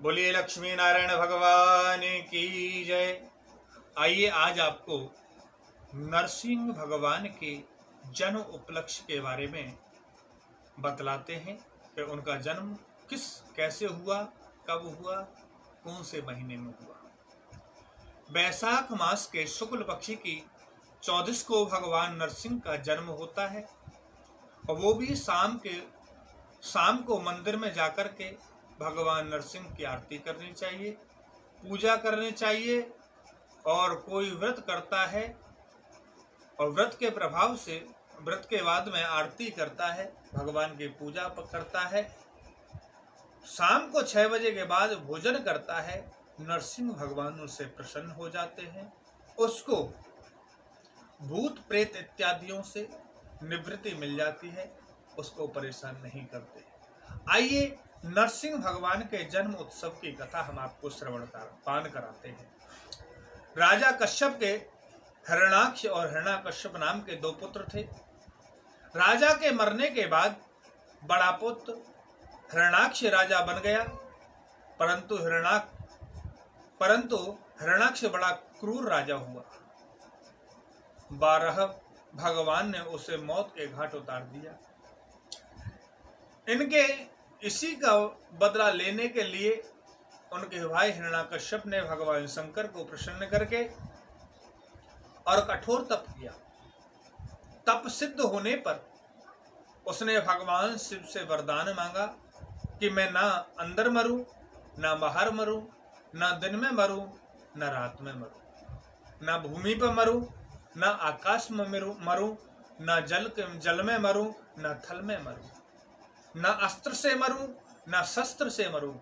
बोलिए लक्ष्मी नारायण भगवान की जय। आइए आज आपको नरसिंह भगवान के जन्म उपलक्ष्य के बारे में बतलाते हैं कि उनका जन्म कैसे हुआ, कब हुआ, कौन से महीने में हुआ। वैशाख मास के शुक्ल पक्षी की 14 को भगवान नरसिंह का जन्म होता है और वो भी शाम को मंदिर में जाकर के भगवान नरसिंह की आरती करनी चाहिए, पूजा करनी चाहिए। और कोई व्रत करता है और व्रत के प्रभाव से व्रत के बाद में आरती करता है, भगवान की पूजा करता है, शाम को 6 बजे के बाद भोजन करता है, नरसिंह भगवान उससे प्रसन्न हो जाते हैं, उसको भूत प्रेत इत्यादियों से निवृत्ति मिल जाती है, उसको परेशान नहीं करते। आइए नरसिंह भगवान के जन्म उत्सव की कथा हम आपको श्रवणपान कराते हैं। राजा कश्यप के हिरण्याक्ष और हिरण्यकश्यप नाम के 2 पुत्र थे। राजा के मरने के बाद बड़ा पुत्र हिरण्याक्ष राजा बन गया, परंतु हिरण्याक्ष बड़ा क्रूर राजा हुआ। 12 भगवान ने उसे मौत के घाट उतार दिया। इनके इसी का बदला लेने के लिए उनके भाई हिरण्याकश्यप ने भगवान शंकर को प्रसन्न करके और कठोर तप किया। तप सिद्ध होने पर उसने भगवान शिव से वरदान मांगा कि मैं ना अंदर मरूं, ना बाहर मरूं, ना दिन में मरूं, ना रात में मरूं, ना भूमि पर मरूं, ना आकाश में मरूं, ना जल में मरूं, ना थल में मरूं, ना अस्त्र से मरूं, ना शस्त्र से मरूं,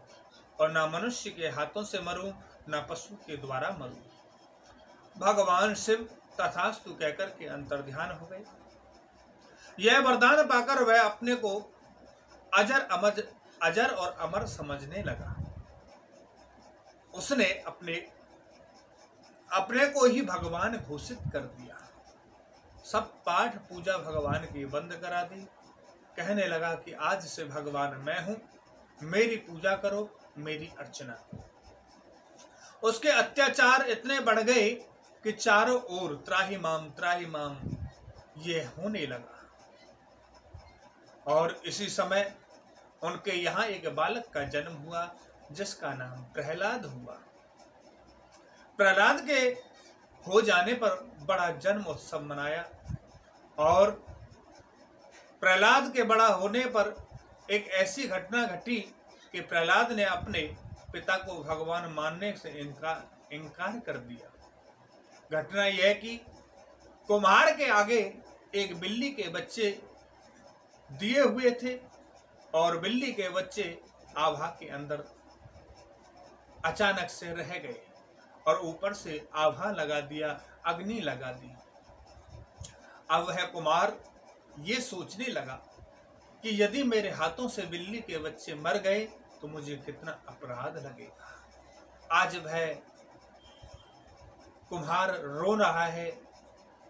और ना मनुष्य के हाथों से मरूं, ना पशु के द्वारा मरूं। भगवान शिव तथास्तु कहकर के अंतर्ध्यान हो गए। यह वरदान पाकर वह अपने को अजर और अमर समझने लगा। उसने अपने को ही भगवान घोषित कर दिया। सब पाठ पूजा भगवान की बंद करा दी। कहने लगा कि आज से भगवान मैं हूं, मेरी पूजा करो, मेरी अर्चना करो। उसके अत्याचार इतने बढ़ गए कि चारों ओर त्राही माम ये होने लगा। और इसी समय उनके यहाँ एक बालक का जन्म हुआ जिसका नाम प्रहलाद हुआ। प्रहलाद के हो जाने पर बड़ा जन्म उत्सव मनाया और प्रहलाद के बड़ा होने पर एक ऐसी घटना घटी कि प्रहलाद ने अपने पिता को भगवान मानने से इनकार कर दिया। घटना यह कि कुम्हार के आगे एक बिल्ली के बच्चे दिए हुए थे और बिल्ली के बच्चे आभा के अंदर अचानक से रह गए और ऊपर से आभा लगा दिया, अग्नि लगा दी। अब वह कुमार ये सोचने लगा कि यदि मेरे हाथों से बिल्ली के बच्चे मर गए तो मुझे कितना अपराध लगेगा। आज वह कुम्हार रो रहा है,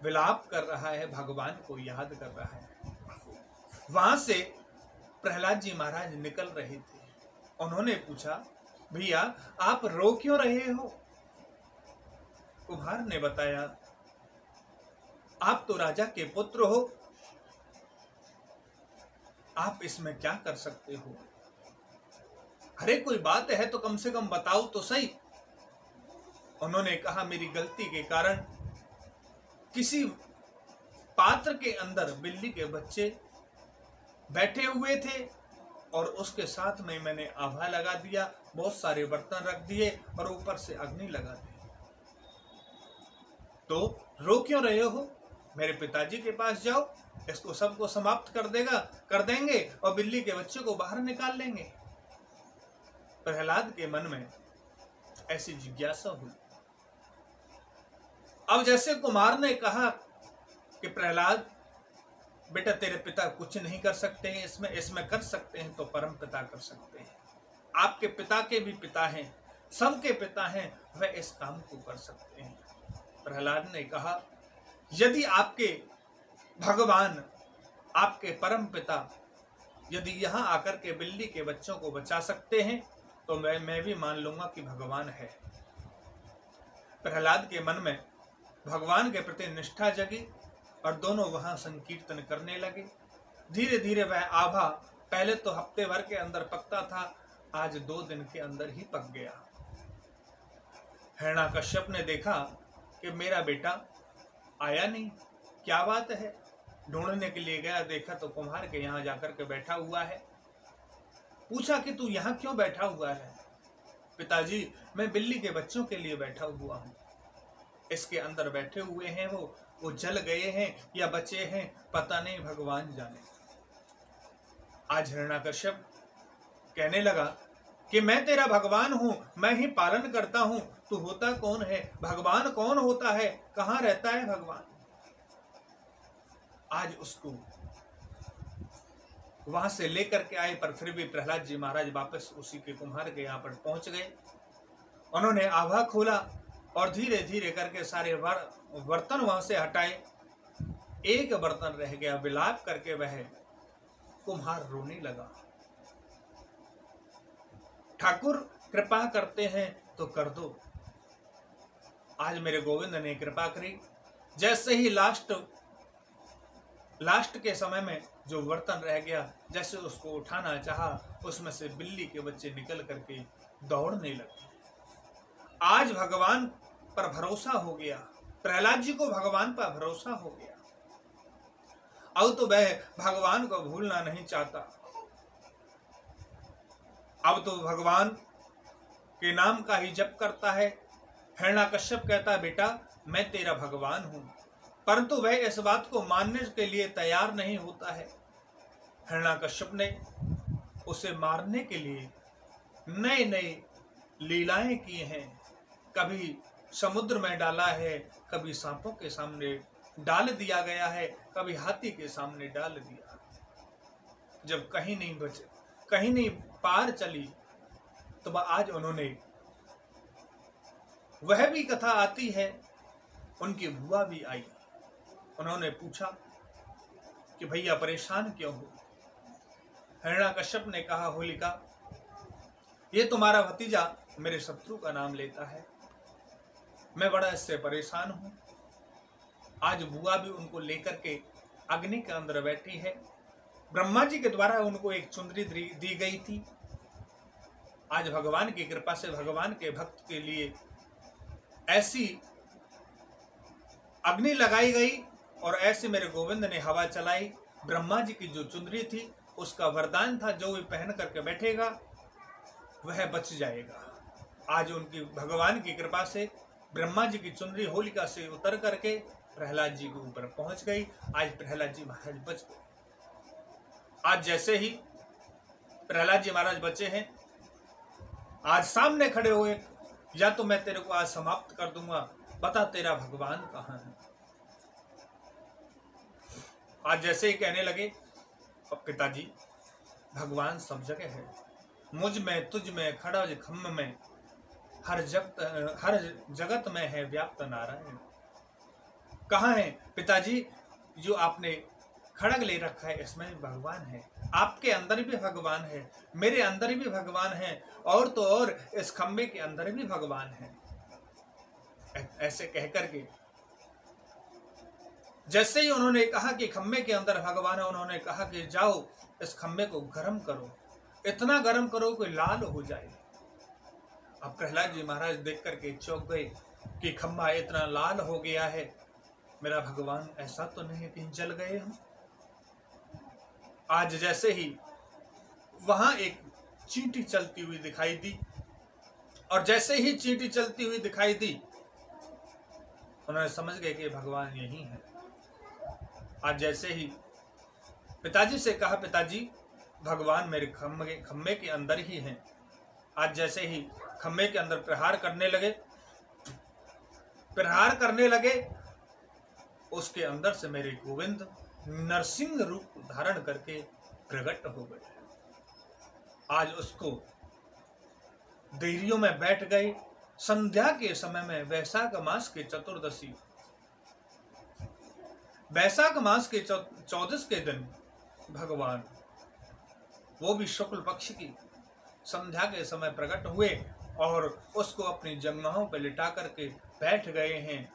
विलाप कर रहा है, भगवान को याद कर रहा है। वहां से प्रहलाद जी महाराज निकल रहे थे। उन्होंने पूछा, भैया आप रो क्यों रहे हो? कुम्हार ने बताया, आप तो राजा के पुत्र हो, आप इसमें क्या कर सकते हो? अरे कोई बात है तो कम से कम बताओ तो सही। उन्होंने कहा, मेरी गलती के कारण किसी पात्र के अंदर बिल्ली के बच्चे बैठे हुए थे और उसके साथ में मैंने आभा लगा दिया, बहुत सारे बर्तन रख दिए और ऊपर से अग्नि लगा दी। तो रो क्यों रहे हो? मेरे पिताजी के पास जाओ, इसको सबको समाप्त कर देंगे और बिल्ली के बच्चे को बाहर निकाल लेंगे। प्रहलाद के मन में ऐसी जिज्ञासा हुई। अब जैसे कुमार ने कहा कि प्रहलाद बेटा तेरे पिता कुछ नहीं कर सकते हैं, इसमें कर सकते हैं तो परम पिता कर सकते हैं। आपके पिता के भी पिता हैं, सबके पिता हैं, वह इस काम को कर सकते हैं। प्रहलाद ने कहा, यदि आपके भगवान, आपके परम पिता यदि यहाँ आकर के बिल्ली के बच्चों को बचा सकते हैं तो मैं भी मान लूंगा कि भगवान है। प्रहलाद के मन में भगवान के प्रति निष्ठा जगी और दोनों वहां संकीर्तन करने लगे। धीरे धीरे वह आभा पहले तो हफ्ते भर के अंदर पकता था, आज 2 दिन के अंदर ही पक गया। हिरण्याकश्यप ने देखा कि मेरा बेटा आया नहीं, क्या बात है। ढूंढने के लिए गया, देखा तो कुम्हार के यहाँ जाकर के बैठा हुआ है। पूछा कि तू यहाँ क्यों बैठा हुआ है? पिताजी, मैं बिल्ली के बच्चों के लिए बैठा हुआ हूँ। इसके अंदर बैठे हुए हैं, वो जल गए हैं या बचे हैं, पता नहीं, भगवान जाने। आज हिरण्याकश्यप कहने लगा कि मैं तेरा भगवान हूं, मैं ही पालन करता हूं, तू होता कौन है? भगवान कौन होता है? कहां रहता है भगवान? आज उसको वहां से लेकर के आए, पर फिर भी प्रहलाद जी महाराज वापस उसी के कुम्हार के यहाँ पर पहुंच गए। उन्होंने आभा खोला और धीरे धीरे करके सारे बर्तन वहां से हटाए। एक बर्तन रह गया, विलाप करके वह कुम्हार रोने लगा। ठाकुर कृपा करते हैं तो कर दो। आज मेरे गोविंद ने कृपा करी। जैसे ही लास्ट के समय में जो बर्तन रह गया, जैसे उसको उठाना चाहा, उसमें से बिल्ली के बच्चे निकल करके दौड़ने लगे। आज भगवान पर भरोसा हो गया, प्रहलाद जी को भगवान पर भरोसा हो गया। अब तो वह भगवान को भूलना नहीं चाहता। अब तो भगवान के नाम का ही जप करता है। हिरण्याकश्यप कहता है, बेटा मैं तेरा भगवान हूं, परंतु वह इस बात को मानने के लिए तैयार नहीं होता है। हिरण्याकश्यप ने उसे मारने के लिए नए नए लीलाएं की हैं। कभी समुद्र में डाला है, कभी सांपों के सामने डाल दिया गया है, कभी हाथी के सामने डाल दिया। जब कहीं नहीं बचे, कहीं नहीं पार चली, तो आज उन्होंने, वह भी कथा आती है, उनकी बुआ भी आई। उन्होंने पूछा कि भैया परेशान क्यों हो? हिरण्याकश्यप ने कहा, होलिका, ये तुम्हारा भतीजा मेरे शत्रु का नाम लेता है, मैं बड़ा इससे परेशान हूं। आज बुआ भी उनको लेकर के अग्नि के अंदर बैठी है। ब्रह्मा जी के द्वारा उनको एक चुंदरी दी गई थी। आज भगवान की कृपा से भगवान के भक्त के लिए ऐसी अग्नि लगाई गई और ऐसे मेरे गोविंद ने हवा चलाई। ब्रह्मा जी की जो चुंदरी थी उसका वरदान था, जो भी पहन करके बैठेगा वह बच जाएगा। आज उनकी भगवान की कृपा से ब्रह्मा जी की चुंदरी होलिका से उतर करके प्रहलाद जी के ऊपर पहुंच गई। आज प्रहलाद जी महाराज बच गए। आज जैसे ही प्रहलाद जी महाराज बचे हैं, आज सामने खड़े हुए, या तो मैं तेरे को आज समाप्त कर दूंगा, बता तेरा भगवान कहाँ है? आज जैसे ही कहने लगे, पिताजी भगवान सब जगह है, मुझ में तुझ में खड़ा खम्म में, हर जगत में है व्याप्त नारायण। कहाँ है पिताजी? जो आपने खड़ग ले रखा है इसमें भी भगवान है, आपके अंदर भी भगवान है, मेरे अंदर भी भगवान है, और तो और इस खम्भे के अंदर भी भगवान है। ऐसे कहकर के जैसे ही उन्होंने कहा कि खम्भे के अंदर भगवान है, उन्होंने कहा कि जाओ इस खम्भे को गर्म करो, इतना गर्म करो कि लाल हो जाए। अब प्रहलाद जी महाराज देख करके चौंक गए कि खम्भा इतना लाल हो गया है, मेरा भगवान ऐसा तो नहीं कि जल गए हम। आज जैसे ही वहां एक चींटी चलती हुई दिखाई दी, और जैसे ही चींटी चलती हुई दिखाई दी, उन्होंने समझ गए कि भगवान यही है। आज जैसे ही पिताजी से कहा, पिताजी भगवान मेरे खम्भे के अंदर ही हैं। आज जैसे ही खम्भे के अंदर प्रहार करने लगे, उसके अंदर से मेरे गोविंद नरसिंह रूप धारण करके प्रकट हो गए। आज उसको देरियों में बैठ गए। संध्या के समय में वैशाख मास के चतुर्दशी, वैशाख मास के 14 के दिन भगवान, वो भी शुक्ल पक्ष की, संध्या के समय प्रकट हुए और उसको अपनी जंघों पर लिटा करके बैठ गए हैं।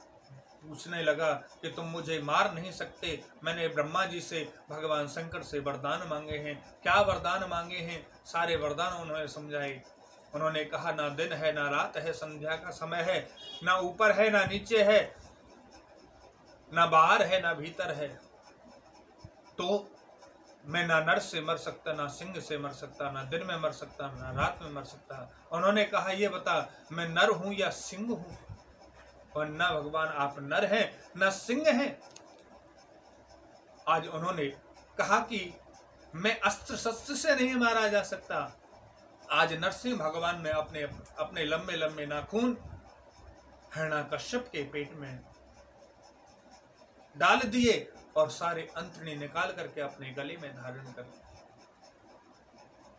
पूछने लगा कि तुम मुझे मार नहीं सकते, मैंने ब्रह्मा जी से, भगवान शंकर से वरदान मांगे हैं। क्या वरदान मांगे हैं? सारे वरदान उन्होंने समझाए। उन्होंने कहा, ना दिन है ना रात है, संध्या का समय है, ना ऊपर है ना नीचे है, ना बाहर है ना भीतर है, तो मैं ना नर से मर सकता, ना सिंह से मर सकता, ना दिन में मर सकता, ना रात में मर सकता। उन्होंने कहा, ये बता मैं नर हूं या सिंह हूं? और ना भगवान आप नर हैं ना सिंह हैं। आज उन्होंने कहा कि मैं अस्त्र शस्त्र से नहीं मारा जा सकता। आज नरसिंह भगवान ने अपने लंबे लंबे नाखून हिरण्याकश्यप के पेट में डाल दिए और सारे अंतड़ी निकाल करके अपने गले में धारण कर लिया।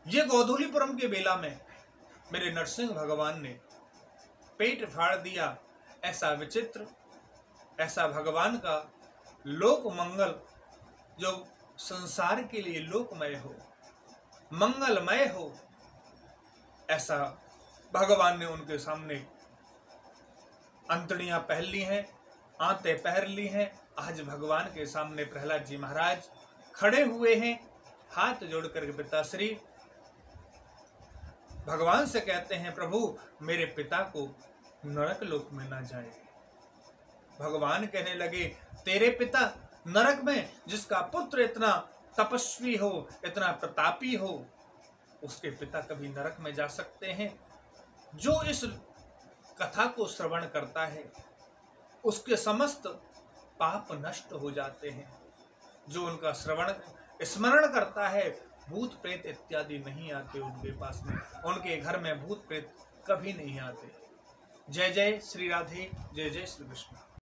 ये गोधूलीपुरम के बेला में मेरे नरसिंह भगवान ने पेट फाड़ दिया। ऐसा विचित्र, ऐसा भगवान का लोक मंगल जो संसार के लिए लोकमय हो, मंगलमय हो, ऐसा भगवान ने उनके सामने अंतड़ियां पहन ली हैं, आंतें पहन ली हैं। आज भगवान के सामने प्रहलाद जी महाराज खड़े हुए हैं, हाथ जोड़कर पिताश्री भगवान से कहते हैं, प्रभु मेरे पिता को नरक लोक में ना जाए। भगवान कहने लगे, तेरे पिता नरक में, जिसका पुत्र इतना तपस्वी हो, इतना प्रतापी हो, उसके पिता कभी नरक में जा सकते हैं? जो इस कथा को श्रवण करता है उसके समस्त पाप नष्ट हो जाते हैं। जो उनका श्रवण स्मरण करता है, भूत प्रेत इत्यादि नहीं आते उनके पास में, उनके घर में भूत प्रेत कभी नहीं आते। जय जय श्री राधे, जय जय श्री कृष्ण।